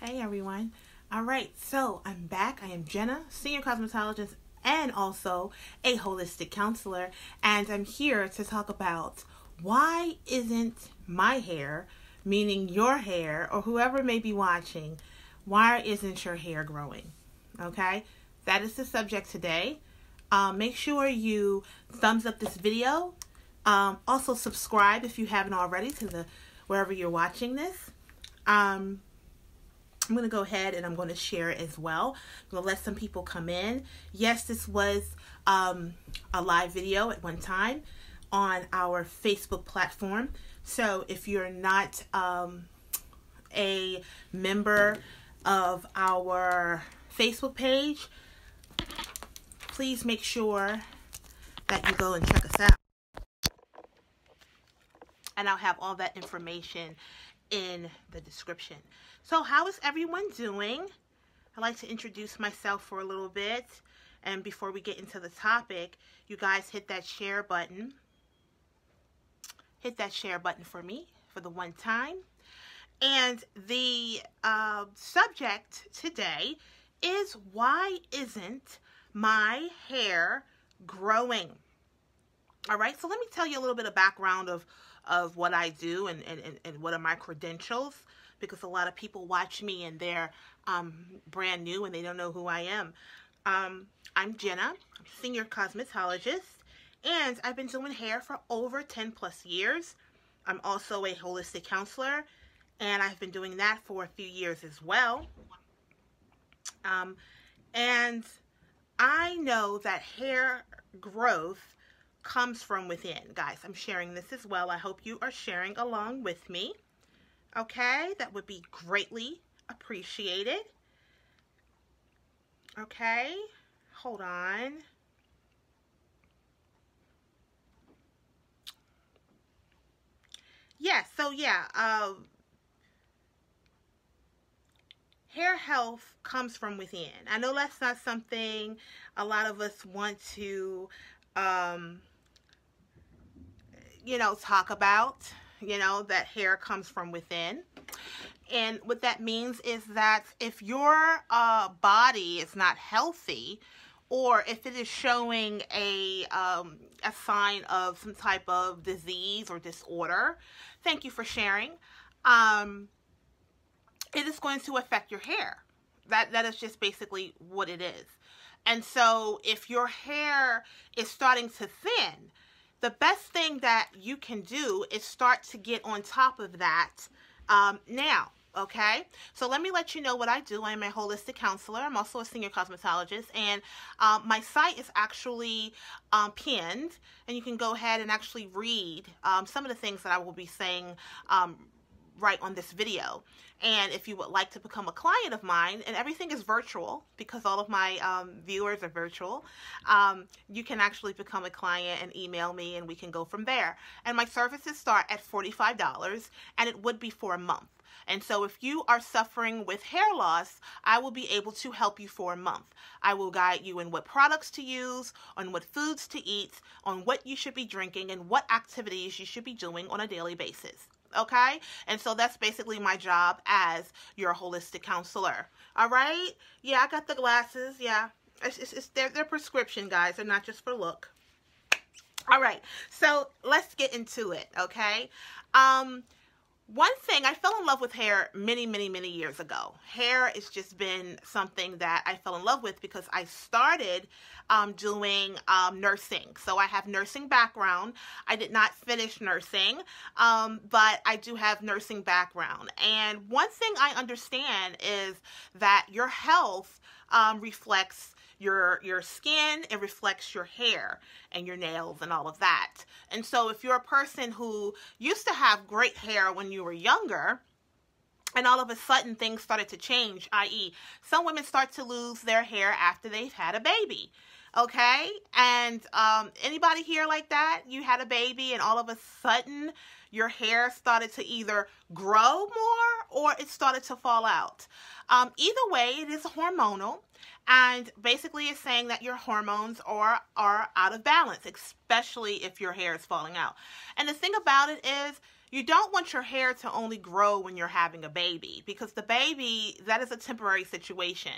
Hey everyone. All right, so I'm back. I am Jenna, senior cosmetologist and also a holistic counselor, and I'm here to talk about why isn't my hair, meaning your hair or whoever may be watching, why isn't your hair growing? Okay, that is the subject today. Make sure you thumbs up this video. Also subscribe if you haven't already to wherever you're watching this. I'm going to go ahead and I'm going to share it as well. I'm going to let some people come in. Yes, this was a live video at one time on our Facebook platform. So if you're not a member of our Facebook page, please make sure that you go and check us out. And I'll have all that information in the description. So how is everyone doing? I'd like to introduce myself for a little bit. And before we get into the topic, you guys hit that share button. Hit that share button for me for the one time. And the subject today is, why isn't my hair growing? All right, so let me tell you a little bit of background of what I do and what are my credentials, because a lot of people watch me and they're brand new and they don't know who I am. I'm Jenna, I'm a senior cosmetologist, and I've been doing hair for over 10 plus years. I'm also a holistic counselor, and I've been doing that for a few years as well. And I know that hair growth comes from within. Guys, I'm sharing this as well. I hope you are sharing along with me. Okay, that would be greatly appreciated. Okay, hold on. Yeah, so yeah, hair health comes from within. I know that's not something a lot of us want to talk about, that hair comes from within. And what that means is that if your body is not healthy, or if it is showing a sign of some type of disease or disorder, thank you for sharing, it is going to affect your hair. That is just basically what it is. And so if your hair is starting to thin, the best thing that you can do is start to get on top of that now, okay? So let me let you know what I do. I'm a holistic counselor. I'm also a senior cosmetologist, and my site is actually pinned, and you can go ahead and actually read some of the things that I will be saying right on this video. And if you would like to become a client of mine, and everything is virtual because all of my viewers are virtual, you can actually become a client and email me, and we can go from there. And my services start at $45, and it would be for a month. And so if you are suffering with hair loss, I will be able to help you for a month. I will guide you in what products to use, on what foods to eat, on what you should be drinking, and what activities you should be doing on a daily basis. Okay? And so that's basically my job as your holistic counselor. All right? Yeah, I got the glasses. Yeah. They're prescription, guys. They're not just for look. All right. So let's get into it. Okay? One thing, I fell in love with hair many, many, many years ago. Hair has just been something that I fell in love with because I started doing nursing. So I have nursing background. I did not finish nursing, but I do have nursing background. And one thing I understand is that your health reflects your skin, it reflects your hair and your nails and all of that. And so if you're a person who used to have great hair when you were younger, and all of a sudden things started to change, i.e. some women start to lose their hair after they've had a baby. Okay? And anybody here like that? You had a baby and all of a sudden your hair started to either grow more or it started to fall out. Either way, it is hormonal. And basically it's saying that your hormones are out of balance, especially if your hair is falling out. And the thing about it is, you don't want your hair to only grow when you're having a baby, because the baby, that is a temporary situation.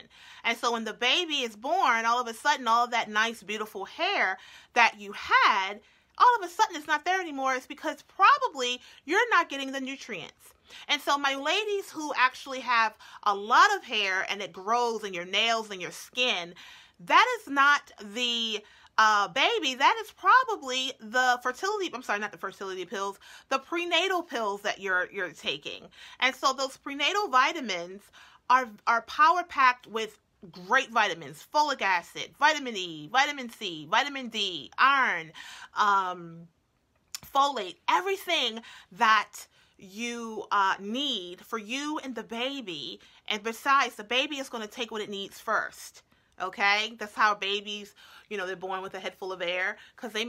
And so when the baby is born, all of a sudden, all of that nice, beautiful hair that you had, all of a sudden it's not there anymore. It's because probably you're not getting the nutrients. And so my ladies who actually have a lot of hair and it grows in your nails and your skin, that is not the baby, that is probably the the prenatal pills that you're taking. And so those prenatal vitamins are power packed with great vitamins: folic acid, vitamin E, vitamin C, vitamin D, iron, folate, everything that you need for you and the baby. And besides, the baby is going to take what it needs first. Okay, that's how babies, they're born with a head full of air, because they're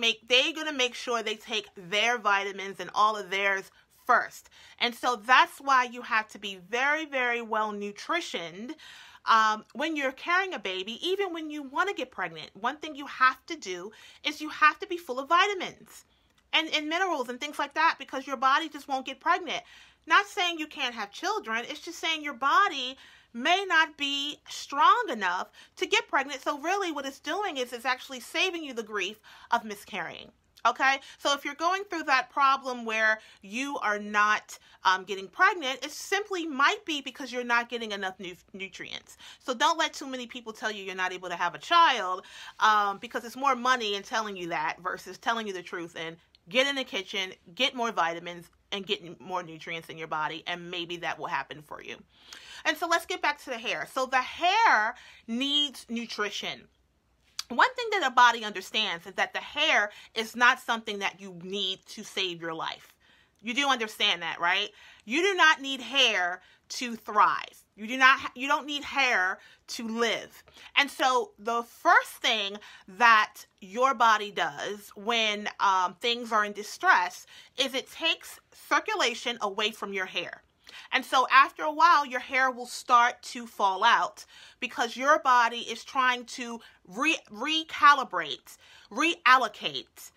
going to make sure they take their vitamins and all of theirs first. And so that's why you have to be very, very well nutritioned when you're carrying a baby. Even when you want to get pregnant, one thing you have to do is you have to be full of vitamins and minerals and things like that, because your body just won't get pregnant. Not saying you can't have children, it's just saying your body may not be strong enough to get pregnant. So really what it's doing is it's actually saving you the grief of miscarrying. Okay, so if you're going through that problem where you are not getting pregnant, it simply might be because you're not getting enough nutrients. So don't let too many people tell you you're not able to have a child, because it's more money in telling you that versus telling you the truth. And get in the kitchen, get more vitamins, and get more nutrients in your body, and maybe that will happen for you. And so let's get back to the hair. So the hair needs nutrition. One thing that a body understands is that the hair is not something that you need to save your life. You do understand that, right? You do not need hair to thrive. You don't need hair to live. And so the first thing that your body does when things are in distress is it takes circulation away from your hair. And so after a while, your hair will start to fall out because your body is trying to recalibrate, reallocate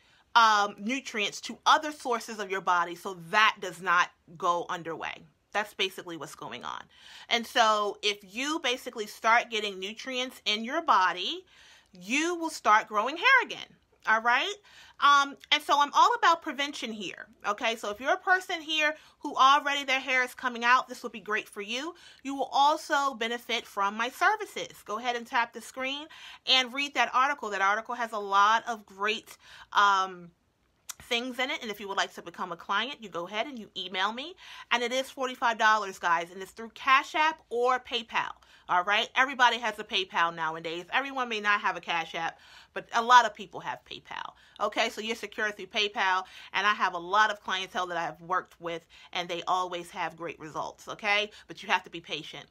nutrients to other sources of your body, so that does not go underway. That's basically what's going on. And so if you basically start getting nutrients in your body, you will start growing hair again. All right. And so I'm all about prevention here. Okay. So if you're a person here who already their hair is coming out, this will be great for you. You will also benefit from my services. Go ahead and tap the screen and read that article. That article has a lot of great, things in it. And if you would like to become a client, you go ahead and you email me, and it is $45, guys, and it's through Cash App or PayPal. All right. Everybody has a PayPal nowadays. Everyone may not have a Cash App, but a lot of people have PayPal. Okay. So you're secure through PayPal, and I have a lot of clientele that I have worked with, and they always have great results. Okay. But you have to be patient.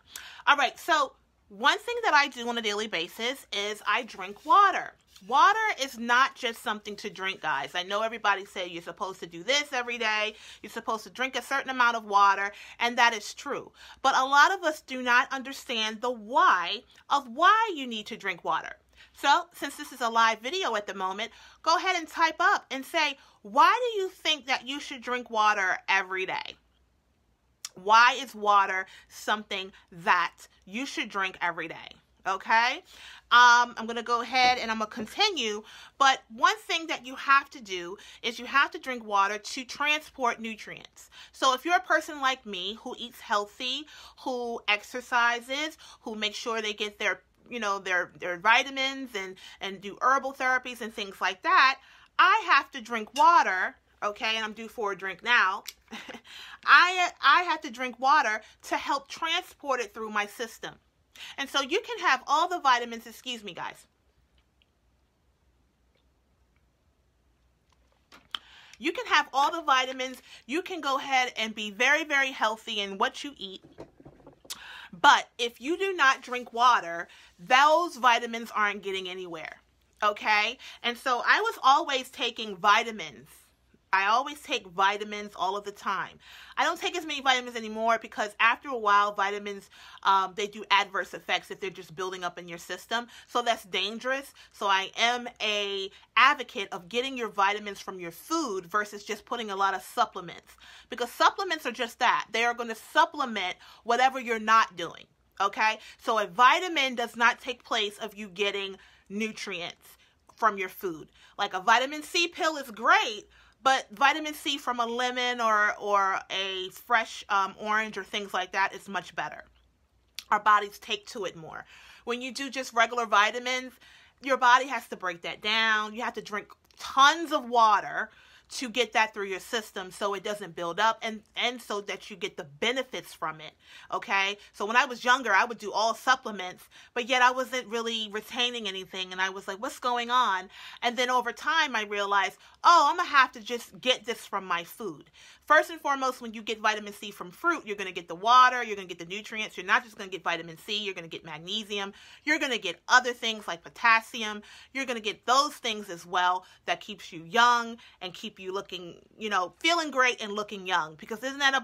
All right. So one thing that I do on a daily basis is I drink water. Water is not just something to drink, guys. I know everybody say you're supposed to do this every day. You're supposed to drink a certain amount of water, and that is true. But a lot of us do not understand the why of why you need to drink water. So since this is a live video at the moment, go ahead and type up and say, why do you think that you should drink water every day? Why is water something that you should drink every day? Okay, I'm going to go ahead and I'm going to continue. But one thing that you have to do is you have to drink water to transport nutrients. So if you're a person like me who eats healthy, who exercises, who makes sure they get their vitamins and do herbal therapies and things like that, I have to drink water. Okay, and I'm due for a drink now. I have to drink water to help transport it through my system. And so you can have all the vitamins, excuse me, guys. You can have all the vitamins. You can go ahead and be very, very healthy in what you eat. But if you do not drink water, those vitamins aren't getting anywhere. Okay? And so I was always taking vitamins. I always take vitamins all of the time. I don't take as many vitamins anymore because after a while, vitamins, they do adverse effects if they're just building up in your system. So that's dangerous. So I am a advocate of getting your vitamins from your food versus just putting a lot of supplements. Because supplements are just that. They are going to supplement whatever you're not doing. Okay? So a vitamin does not take place of you getting nutrients from your food. Like a vitamin C pill is great, but vitamin C from a lemon or a fresh orange or things like that is much better. Our bodies take to it more. When you do just regular vitamins, your body has to break that down. You have to drink tons of water to get that through your system so it doesn't build up and so that you get the benefits from it, okay? So when I was younger, I would do all supplements, but yet I wasn't really retaining anything, and I was like, what's going on? And then over time, I realized, oh, I'm going to have to just get this from my food. First and foremost, when you get vitamin C from fruit, you're going to get the water, you're going to get the nutrients. You're not just going to get vitamin C, you're going to get magnesium. You're going to get other things like potassium. You're going to get those things as well that keeps you young and keep you looking, feeling great and looking young. Because isn't that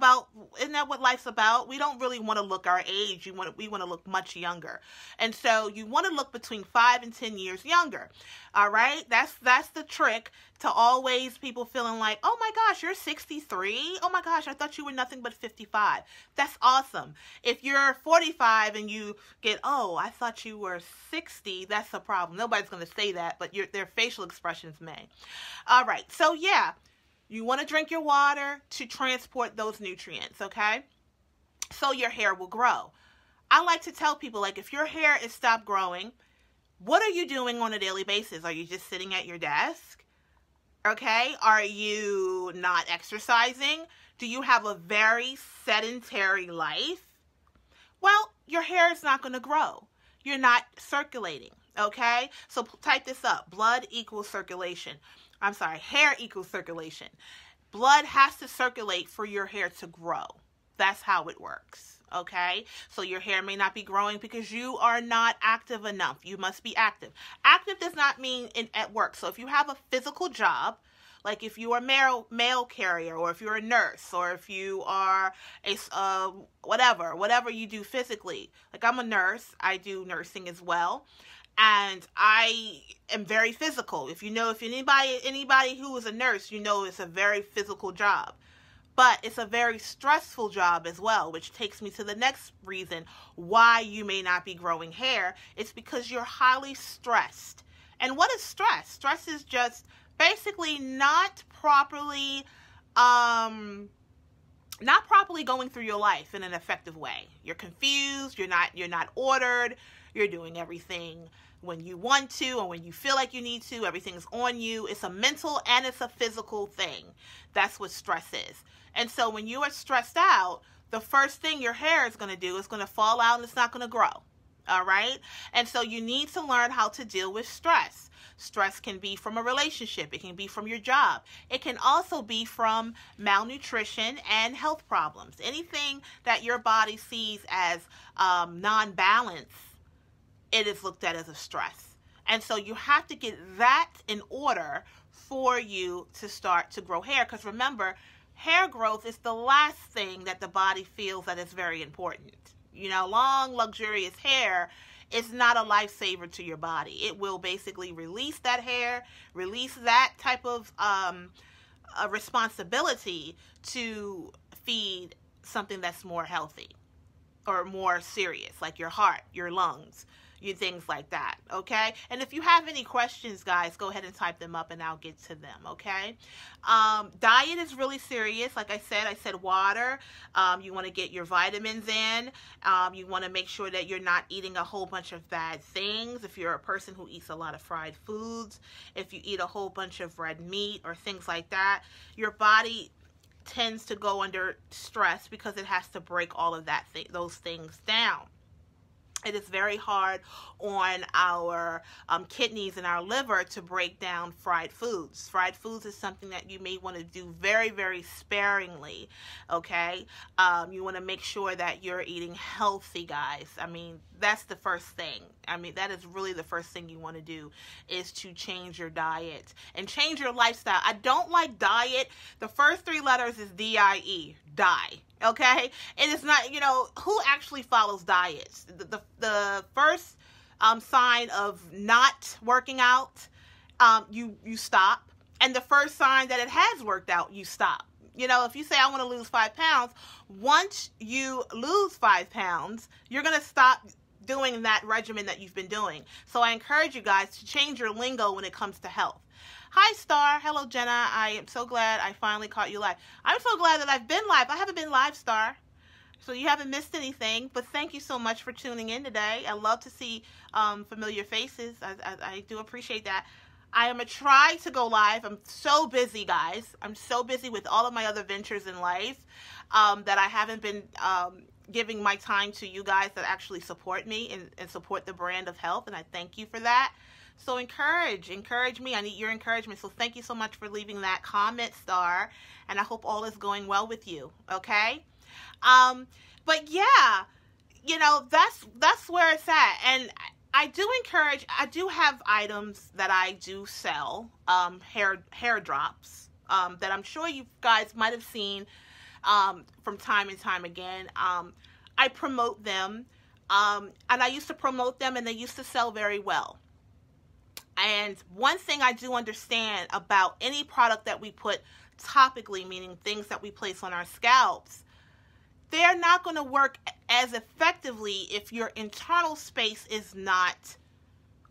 what life's about? We don't really want to look our age. We want to look much younger. And so you want to look between 5 and 10 years younger. All right? That's the trick to always people feeling like, oh my gosh, you're 63. Oh my gosh, I thought you were nothing but 55. That's awesome. If you're 45 and you get, oh, I thought you were 60, that's a problem. Nobody's going to say that, but their facial expressions may. All right. So yeah, you want to drink your water to transport those nutrients, okay? So your hair will grow. I like to tell people, like, if your hair is stopped growing, what are you doing on a daily basis? Are you just sitting at your desk? Okay? Are you not exercising? Do you have a very sedentary life? Well, your hair is not going to grow. You're not circulating. Okay? So type this up. Blood equals circulation. I'm sorry, hair equals circulation. Blood has to circulate for your hair to grow. That's how it works. Okay? So your hair may not be growing because you are not active enough. You must be active. Active does not mean at work. So if you have a physical job, like if you are mail carrier, or if you're a nurse, or if you are a whatever you do physically. Like I'm a nurse. I do nursing as well. And I am very physical. If anybody who is a nurse, it's a very physical job. But it's a very stressful job as well, which takes me to the next reason why you may not be growing hair. It's because you're highly stressed. And what is stress? Stress is just basically not properly going through your life in an effective way. You're confused, you're not ordered, you're doing everything when you want to or when you feel like you need to. Everything's on you. It's a mental and it's a physical thing. That's what stress is. And so when you are stressed out, the first thing your hair is going to do is going to fall out and it's not going to grow. All right? And so you need to learn how to deal with stress. Stress can be from a relationship. It can be from your job. It can also be from malnutrition and health problems. Anything that your body sees as non-balance, it is looked at as a stress. And so you have to get that in order for you to start to grow hair. Because remember, hair growth is the last thing that the body feels that is very important. Long, luxurious hair is not a lifesaver to your body. It will basically release that hair, release that type of a responsibility to feed something that's more healthy or more serious, like your heart, your lungs, things like that, okay? And if you have any questions, guys, go ahead and type them up and I'll get to them, okay? Diet is really serious. Like I said water. You want to get your vitamins in. You want to make sure that you're not eating a whole bunch of bad things. If you're a person who eats a lot of fried foods, if you eat a whole bunch of red meat or things like that, your body tends to go under stress because it has to break all of those things down. It is very hard on our kidneys and our liver to break down fried foods. Fried foods is something that you may want to do very, very sparingly, okay? You want to make sure that you're eating healthy, guys. I mean, that's the first thing. I mean, that is really the first thing you want to do, is to change your diet and change your lifestyle. I don't like diet. The first 3 letters is D-I-E, die. Okay, it is not, you know, who actually follows diets? The first sign of not working out, you stop, and the first sign that it has worked out, you stop. You know, if you say, I want to lose 5 pounds, once you lose 5 pounds, you're going to stop doing that regimen that you've been doing. So I encourage you guys to change your lingo when it comes to health. Hi, Star. Hello, Jenna. I am so glad I finally caught you live. I'm so glad that I've been live. I haven't been live, Star, so you haven't missed anything. But thank you so much for tuning in today. I love to see familiar faces. I do appreciate that. I am going to try to go live. I'm so busy, guys. I'm so busy with all of my other ventures in life that I haven't been giving my time to you guys that actually support me and support the brand of health, and I thank you for that. So encourage me. I need your encouragement. So thank you so much for leaving that comment, Star, and I hope all is going well with you, okay? But yeah, you know, that's where it's at. And I do have items that I do sell, hair drops, that I'm sure you guys might have seen from time and time again. I promote them, and I used to promote them, and they used to sell very well. And one thing I do understand about any product that we put topically, meaning things that we place on our scalps, they're not going to work as effectively if your internal space is not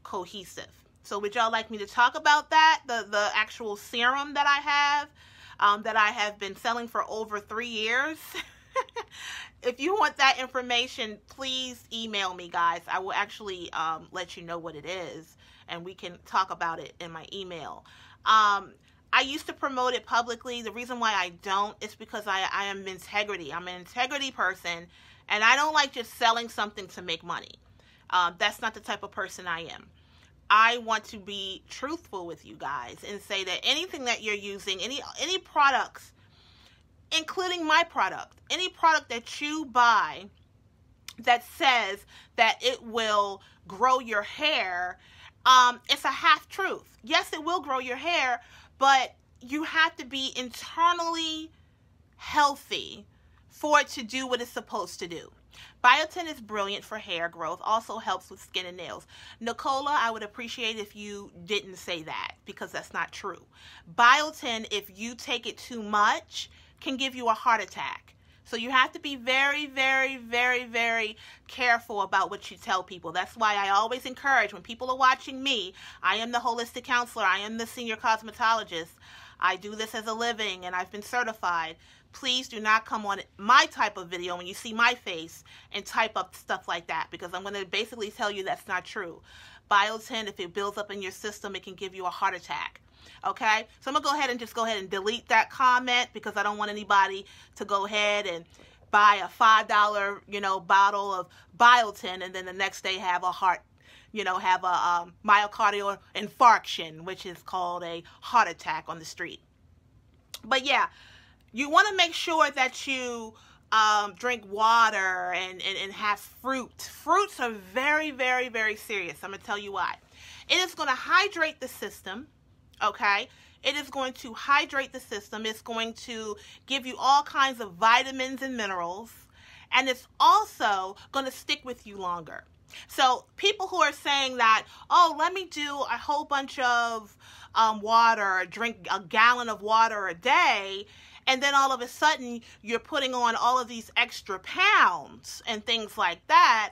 cohesive. So would y'all like me to talk about that? The actual serum that I have been selling for over 3 years. If you want that information, please email me, guys. I will actually let you know what it is, and we can talk about it in my email. I used to promote it publicly. The reason why I don't is because I am integrity. I'm an integrity person, and I don't like just selling something to make money. That's not the type of person I am. I want to be truthful with you guys and say that anything that you're using, any products, including my product, any product that you buy that says that it will grow your hair, it's a half truth. Yes, it will grow your hair, but you have to be internally healthy for it to do what it's supposed to do. Biotin is brilliant for hair growth, also helps with skin and nails. Nicola, I would appreciate if you didn't say that, because that's not true. Biotin, if you take it too much, can give you a heart attack. So you have to be very, very, very, very careful about what you tell people. That's why I always encourage, when people are watching me, I am the holistic counselor, I am the senior cosmetologist. I do this as a living, and I've been certified. Please do not come on my type of video when you see my face and type up stuff like that, because I'm going to basically tell you that's not true. Biotin, if it builds up in your system, it can give you a heart attack. Okay, so I'm going to go ahead and delete that comment, because I don't want anybody to go ahead and buy a $5, bottle of Biotin and then the next day have a myocardial infarction, which is called a heart attack on the street. But yeah, you want to make sure that you drink water and have fruit. Fruits are very, very, very serious. I'm going to tell you why. It is going to hydrate the system. Okay, it is going to hydrate the system. It's going to give you all kinds of vitamins and minerals, and it's also going to stick with you longer. So people who are saying that, oh, let me do a whole bunch of water, or drink a gallon of water a day, and then all of a sudden you're putting on all of these extra pounds and things like that,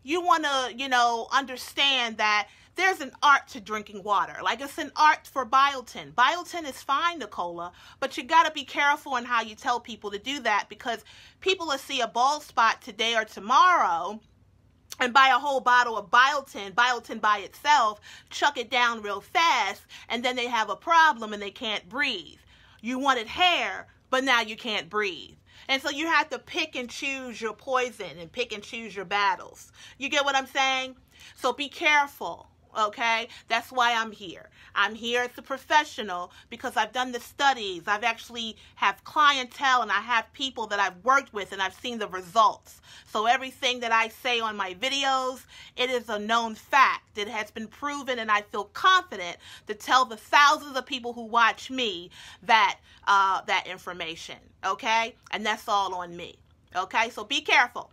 you want to, understand that there's an art to drinking water. Like, it's an art for biotin. Biotin is fine, Nicola, but you got to be careful in how you tell people to do that, because people will see a bald spot today or tomorrow and buy a whole bottle of biotin by itself, chuck it down real fast, and then they have a problem and they can't breathe. You wanted hair, but now you can't breathe. And so you have to pick and choose your poison and pick and choose your battles. You get what I'm saying? So be careful. Okay, that's why I'm here. I'm here as a professional because I've done the studies. I've actually have clientele and I have people that I've worked with and I've seen the results. So everything that I say on my videos, it is a known fact. It has been proven and I feel confident to tell the thousands of people who watch me that that information. Okay, and that's all on me. Okay, so be careful.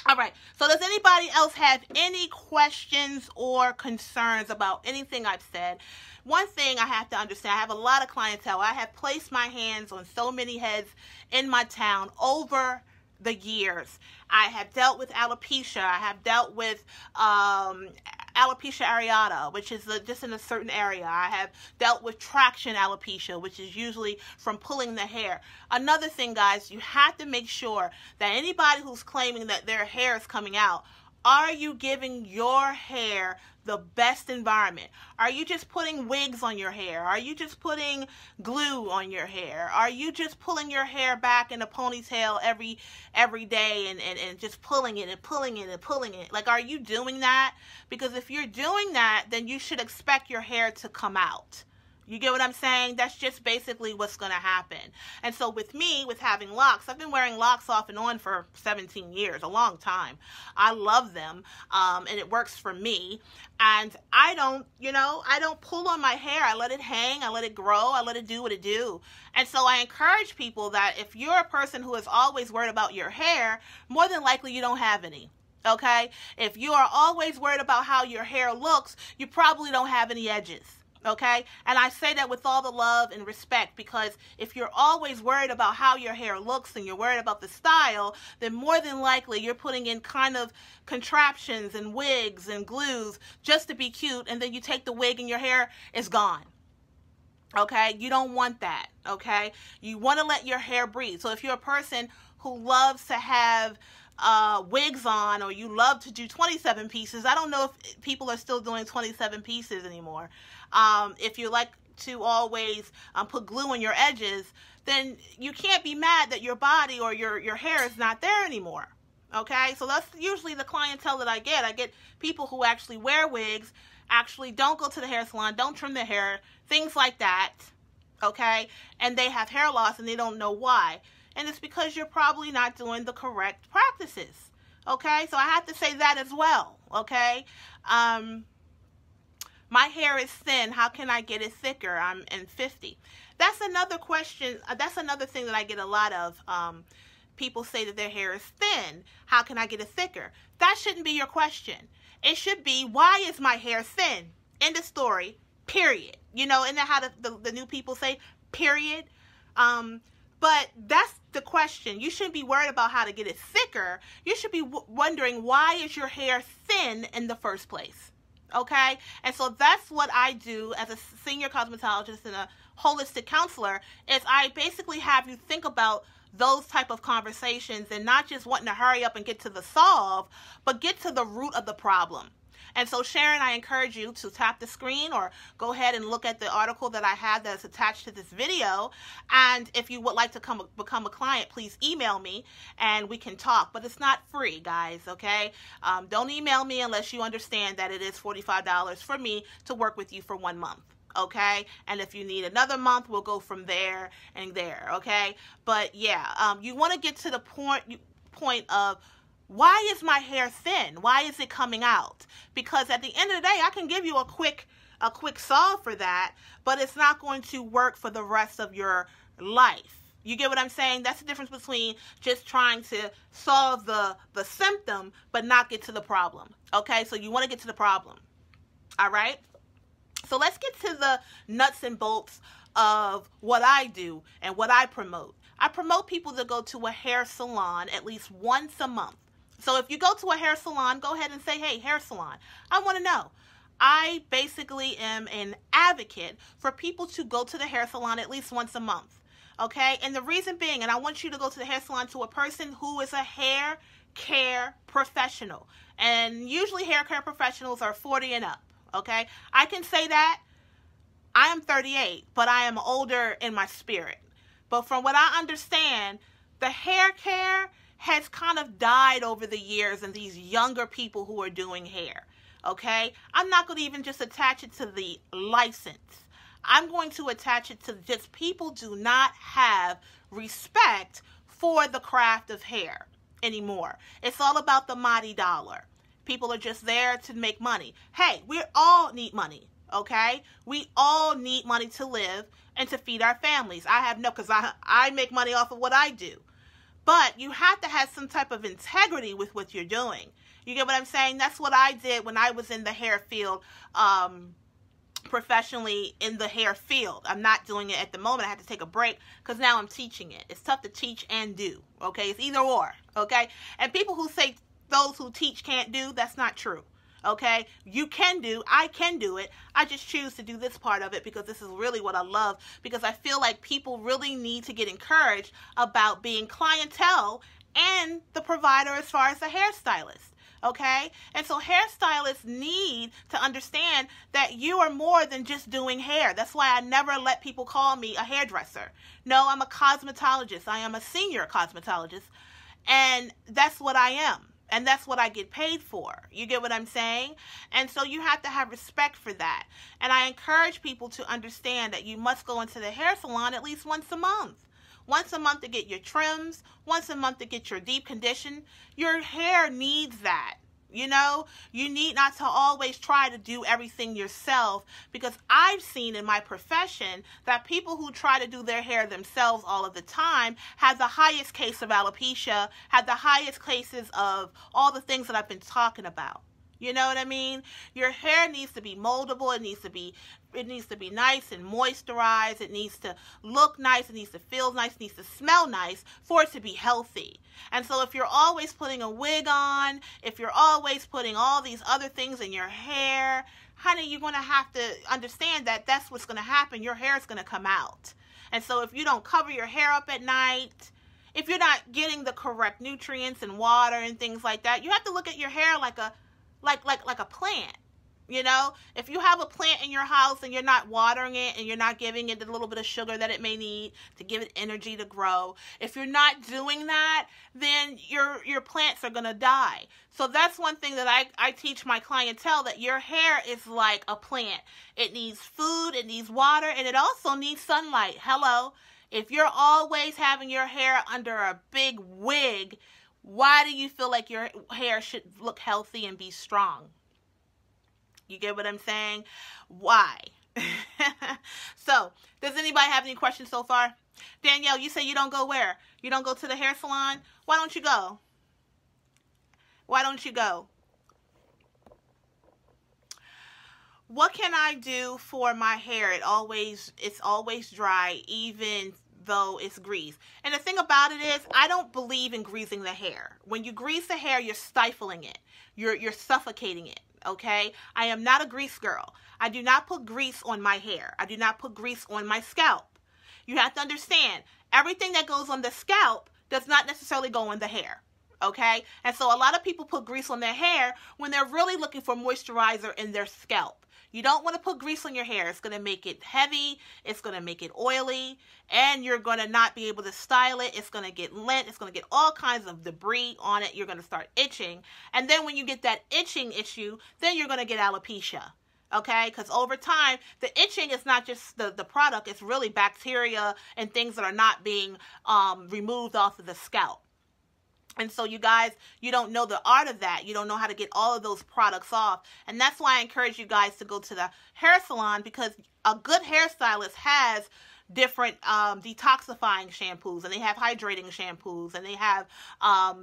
All right, so does anybody else have any questions or concerns about anything I've said? One thing I have to understand, I have a lot of clientele. I have placed my hands on so many heads in my town over the years. I have dealt with alopecia. I have dealt with alopecia areata, which is just in a certain area. I have dealt with traction alopecia, which is usually from pulling the hair. Another thing, guys, you have to make sure that anybody who's claiming that their hair is coming out, are you giving your hair the best environment? Are you just putting wigs on your hair? Are you just putting glue on your hair? Are you just pulling your hair back in a ponytail every day and just pulling it and pulling it and pulling it? Like, are you doing that? Because if you're doing that, then you should expect your hair to come out. You get what I'm saying? That's just basically what's going to happen. And so with me, with having locks, I've been wearing locks off and on for 17 years, a long time. I love them, and it works for me. And I don't pull on my hair. I let it hang. I let it grow. I let it do what it do. And so I encourage people that if you're a person who is always worried about your hair, more than likely you don't have any. Okay? If you are always worried about how your hair looks, you probably don't have any edges. Okay? And I say that with all the love and respect, because if you're always worried about how your hair looks and you're worried about the style, then more than likely you're putting in kind of contraptions and wigs and glues just to be cute, and then you take the wig and your hair is gone. Okay? You don't want that. Okay? You want to let your hair breathe. So if you're a person who loves to have wigs on, or you love to do 27 pieces, I don't know if people are still doing 27 pieces anymore. If you like to always put glue on your edges, then you can't be mad that your body or your hair is not there anymore. Okay? So that's usually the clientele that I get. I get people who actually wear wigs, actually don't go to the hair salon, don't trim their hair, things like that. Okay? And they have hair loss and they don't know why. And it's because you're probably not doing the correct practices. Okay? So I have to say that as well. Okay? My hair is thin. How can I get it thicker? I'm in 50. That's another question. That's another thing that I get a lot of. People say that their hair is thin. How can I get it thicker? That shouldn't be your question. It should be, why is my hair thin? End of story. Period. You know, isn't that how the new people say? Period. But that's the question. You shouldn't be worried about how to get it thicker. You should be wondering, why is your hair thin in the first place? Okay? And so that's what I do as a senior cosmetologist and a holistic counselor, is I basically have you think about those type of conversations and not just wanting to hurry up and get to the solve, but get to the root of the problem. And so, Sharon, I encourage you to tap the screen or go ahead and look at the article that I have that's attached to this video. And if you would like to become a client, please email me and we can talk. But it's not free, guys, okay? Don't email me unless you understand that it is $45 for me to work with you for 1 month. Okay? And if you need another month, we'll go from there and there, okay? But yeah, you want to get to the point of, why is my hair thin? Why is it coming out? Because at the end of the day, I can give you a quick solve for that, but it's not going to work for the rest of your life. You get what I'm saying? That's the difference between just trying to solve the symptom, but not get to the problem. Okay? So you want to get to the problem. All right? So let's get to the nuts and bolts of what I do and what I promote. I promote people to go to a hair salon at least once a month. So if you go to a hair salon, go ahead and say, hey, hair salon, I want to know. I basically am an advocate for people to go to the hair salon at least once a month. Okay? And the reason being, and I want you to go to the hair salon to a person who is a hair care professional. And usually hair care professionals are 40 and up. Okay? I can say that. I am 38, but I am older in my spirit. But from what I understand, The hair care has kind of died over the years in these younger people who are doing hair. Okay? I'm not going to even just attach it to the license. I'm going to attach it to just people do not have respect for the craft of hair anymore. It's all about the mighty dollar. People are just there to make money. Hey, we all need money, okay? We all need money to live and to feed our families. Because I make money off of what I do. But you have to have some type of integrity with what you're doing. You get what I'm saying? That's what I did when I was in the hair field, professionally in the hair field. I'm not doing it at the moment. I had to take a break because now I'm teaching it. It's tough to teach and do, okay? It's either or, okay? And people who say those who teach can't do, that's not true, okay? You can do, I can do it. I just choose to do this part of it because this is really what I love, because I feel like people really need to get encouraged about being clientele and the provider as far as the hairstylist. Okay? And so hairstylists need to understand that you are more than just doing hair. That's why I never let people call me a hairdresser. No, I'm a cosmetologist. I am a senior cosmetologist. And that's what I am. And that's what I get paid for. You get what I'm saying? And so you have to have respect for that. And I encourage people to understand that you must go into the hair salon at least once a month. Once a month to get your trims, once a month to get your deep condition. Your hair needs that. You know, you need not to always try to do everything yourself, because I've seen in my profession that people who try to do their hair themselves all of the time have the highest case of alopecia, have the highest cases of all the things that I've been talking about. You know what I mean? Your hair needs to be moldable. It needs to be nice and moisturized. It needs to look nice. It needs to feel nice. It needs to smell nice for it to be healthy. And so if you're always putting a wig on, if you're always putting all these other things in your hair, honey, you're going to have to understand that that's what's going to happen. Your hair is going to come out. And so if you don't cover your hair up at night, if you're not getting the correct nutrients and water and things like that, you have to look at your hair like a plant. You know, if you have a plant in your house and you're not watering it and you're not giving it the little bit of sugar that it may need to give it energy to grow, if you're not doing that, then your plants are going to die. So that's one thing that I teach my clientele, that your hair is like a plant. It needs food, it needs water, and it also needs sunlight. Hello. If you're always having your hair under a big wig, why do you feel like your hair should look healthy and be strong? You get what I'm saying? Why? So, does anybody have any questions so far? Danielle, you say you don't go where? You don't go to the hair salon? Why don't you go? Why don't you go? What can I do for my hair? It's always dry, even though it's greased. And the thing about it is, I don't believe in greasing the hair. When you grease the hair, you're stifling it. You're suffocating it. Okay? I am not a grease girl. I do not put grease on my hair. I do not put grease on my scalp. You have to understand, everything that goes on the scalp does not necessarily go on the hair. Okay? And so a lot of people put grease on their hair when they're really looking for moisturizer in their scalp. You don't want to put grease on your hair. It's going to make it heavy. It's going to make it oily. And you're going to not be able to style it. It's going to get lint. It's going to get all kinds of debris on it. You're going to start itching. And then when you get that itching issue, then you're going to get alopecia. Okay? Because over time, the itching is not just the product. It's really bacteria and things that are not being removed off of the scalp. And so you guys, you don't know the art of that. You don't know how to get all of those products off. And that's why I encourage you guys to go to the hair salon, because a good hairstylist has different detoxifying shampoos, and they have hydrating shampoos, and they have,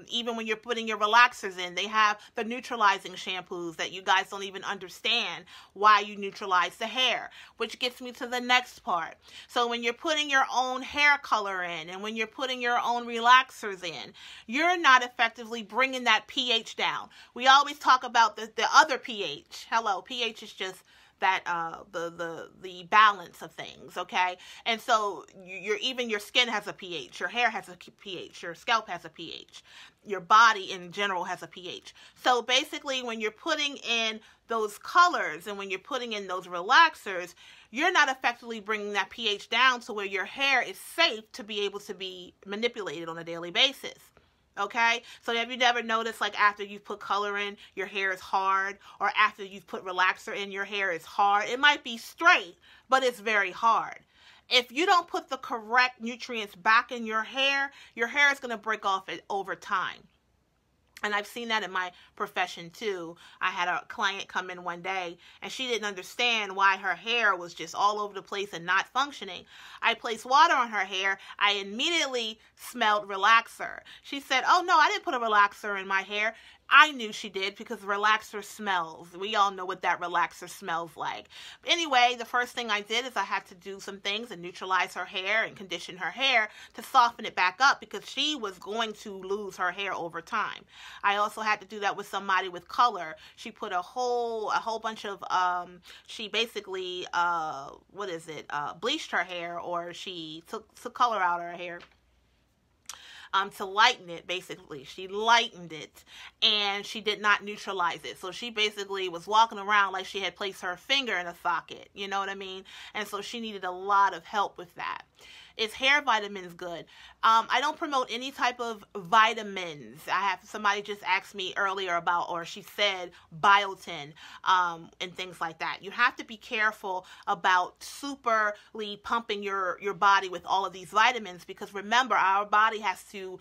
even when you're putting your relaxers in, they have the neutralizing shampoos that you guys don't even understand why you neutralize the hair, which gets me to the next part. So when you're putting your own hair color in, and when you're putting your own relaxers in, you're not effectively bringing that pH down. We always talk about the other pH. Hello, pH is just the balance of things, okay? And so even your skin has a pH, your hair has a pH, your scalp has a pH, your body in general has a pH. So basically, when you're putting in those colors and when you're putting in those relaxers, you're not effectively bringing that pH down to where your hair is safe to be able to be manipulated on a daily basis. Okay, so have you never noticed, like, after you've put color in, your hair is hard, or after you've put relaxer in, your hair is hard? It might be straight, but it's very hard. If you don't put the correct nutrients back in your hair is going to break off over time. And I've seen that in my profession too. I had a client come in one day and she didn't understand why her hair was just all over the place and not functioning. I placed water on her hair. I immediately smelled relaxer. She said, "Oh no, I didn't put a relaxer in my hair." I knew she did because relaxer smells. We all know what that relaxer smells like. Anyway, the first thing I did is I had to do some things and neutralize her hair and condition her hair to soften it back up because she was going to lose her hair over time. I also had to do that with somebody with color. She put a whole bunch of, she basically, bleached her hair, or she took color out of her hair. To lighten it, basically. She lightened it, and she did not neutralize it. So she basically was walking around like she had placed her finger in a socket. You know what I mean? And so she needed a lot of help with that. Is hair vitamins good? I don't promote any type of vitamins. I have somebody just asked me earlier about, or she said biotin, and things like that. You have to be careful about superly pumping your body with all of these vitamins, because remember, our body has to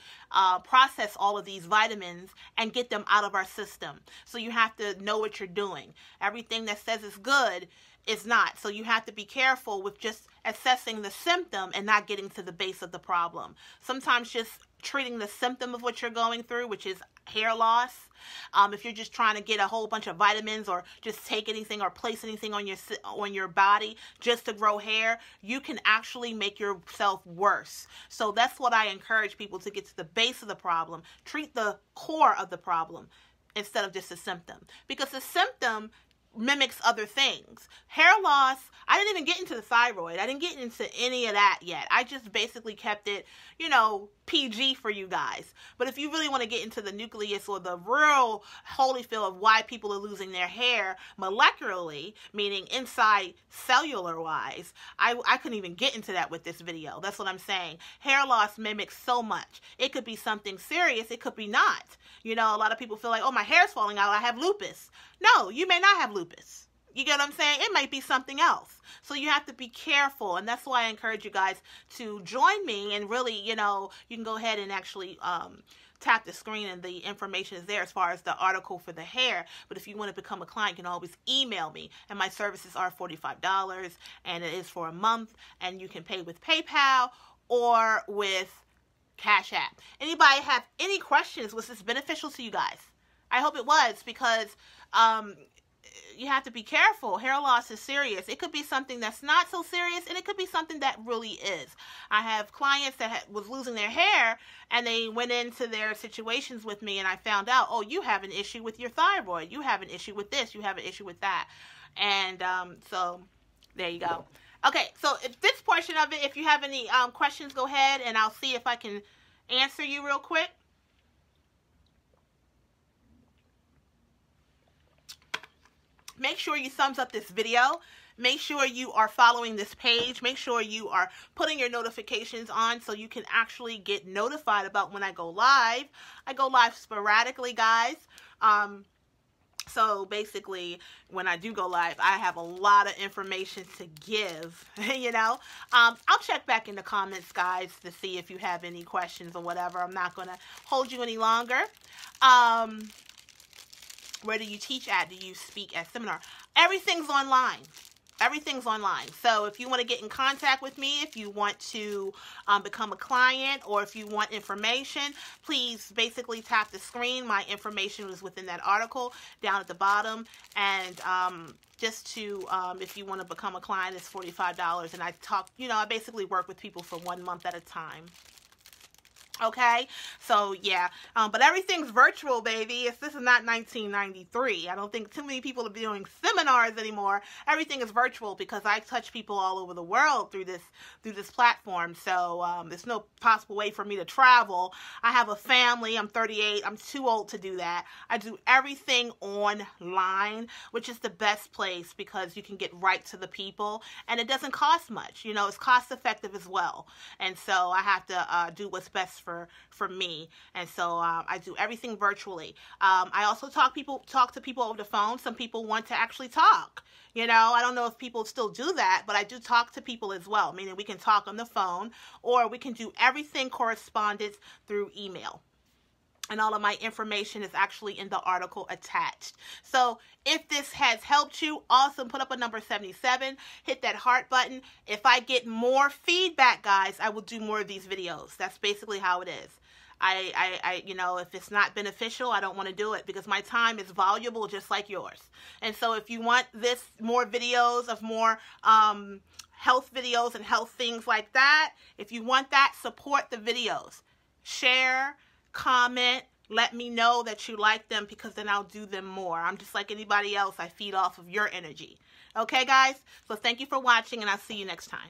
process all of these vitamins and get them out of our system. So you have to know what you're doing. Everything that says it's good is not. So you have to be careful with just assessing the symptom and not getting to the base of the problem. Sometimes just treating the symptom of what you're going through, which is hair loss. If you're just trying to get a whole bunch of vitamins or just take anything or place anything on your body just to grow hair, you can actually make yourself worse. So that's what I encourage people to get to the base of the problem. Treat the core of the problem instead of just a symptom, because the symptom mimics other things. Hair loss, I didn't even get into the thyroid. I didn't get into any of that yet. I just basically kept it, PG for you guys. But if you really want to get into the nucleus or the real holy feel of why people are losing their hair molecularly, meaning inside cellular wise, I couldn't even get into that with this video. That's what I'm saying. Hair loss mimics so much. It could be something serious. It could be not. A lot of people feel like, oh, my hair's falling out, I have lupus. No, you may not have lupus. You get what I'm saying? It might be something else. So you have to be careful. And that's why I encourage you guys to join me. And really, you can go ahead and actually tap the screen and the information is there as far as the article for the hair. But if you want to become a client, you can always email me. And my services are $45. And it is for a month. And you can pay with PayPal or with Cash App. Anybody have any questions? Was this beneficial to you guys? I hope it was, because you have to be careful. Hair loss is serious. It could be something that's not so serious, and it could be something that really is. I have clients that was losing their hair, and they went into their situations with me, and I found out, oh, you have an issue with your thyroid. You have an issue with this. You have an issue with that. And so there you go. Okay, so if this portion of it, if you have any questions, go ahead, and I'll see if I can answer you real quick. Make sure you thumbs up this video. Make sure you are following this page. Make sure you are putting your notifications on so you can actually get notified about when I go live. I go live sporadically, guys. So basically, when I do go live, I have a lot of information to give, I'll check back in the comments, guys, to see if you have any questions or whatever. I'm not going to hold you any longer. Where do you teach at? Do you speak at seminar? Everything's online. Everything's online. So if you want to get in contact with me, if you want to become a client, or if you want information, please basically tap the screen. My information is within that article down at the bottom. And just to, if you want to become a client, it's $45. And I talk, I basically work with people for 1 month at a time. Okay, so yeah, but everything's virtual, baby. This is not 1993. I don't think too many people are doing seminars anymore. Everything is virtual because I touch people all over the world through this platform. So there's no possible way for me to travel. I have a family. I'm 38. I'm too old to do that. I do everything online, which is the best place because you can get right to the people, and it doesn't cost much. You know, it's cost effective as well. And so I have to do what's best for me, and so I do everything virtually. I also talk to people over the phone. Some people want to actually talk. You know, I don't know if people still do that, but I do talk to people as well, meaning we can talk on the phone, or we can do everything correspondence through email. And all of my information is actually in the article attached. So if this has helped you, awesome. Put up a number 77. Hit that heart button. If I get more feedback, guys, I will do more of these videos. That's basically how it is. You know, if it's not beneficial, I don't want to do it because my time is valuable just like yours. And so if you want more videos of more health videos and health things like that, if you want that, support the videos. Share, comment, let me know that you like them because then I'll do them more. I'm just like anybody else. I feed off of your energy. Okay, guys? So thank you for watching, and I'll see you next time.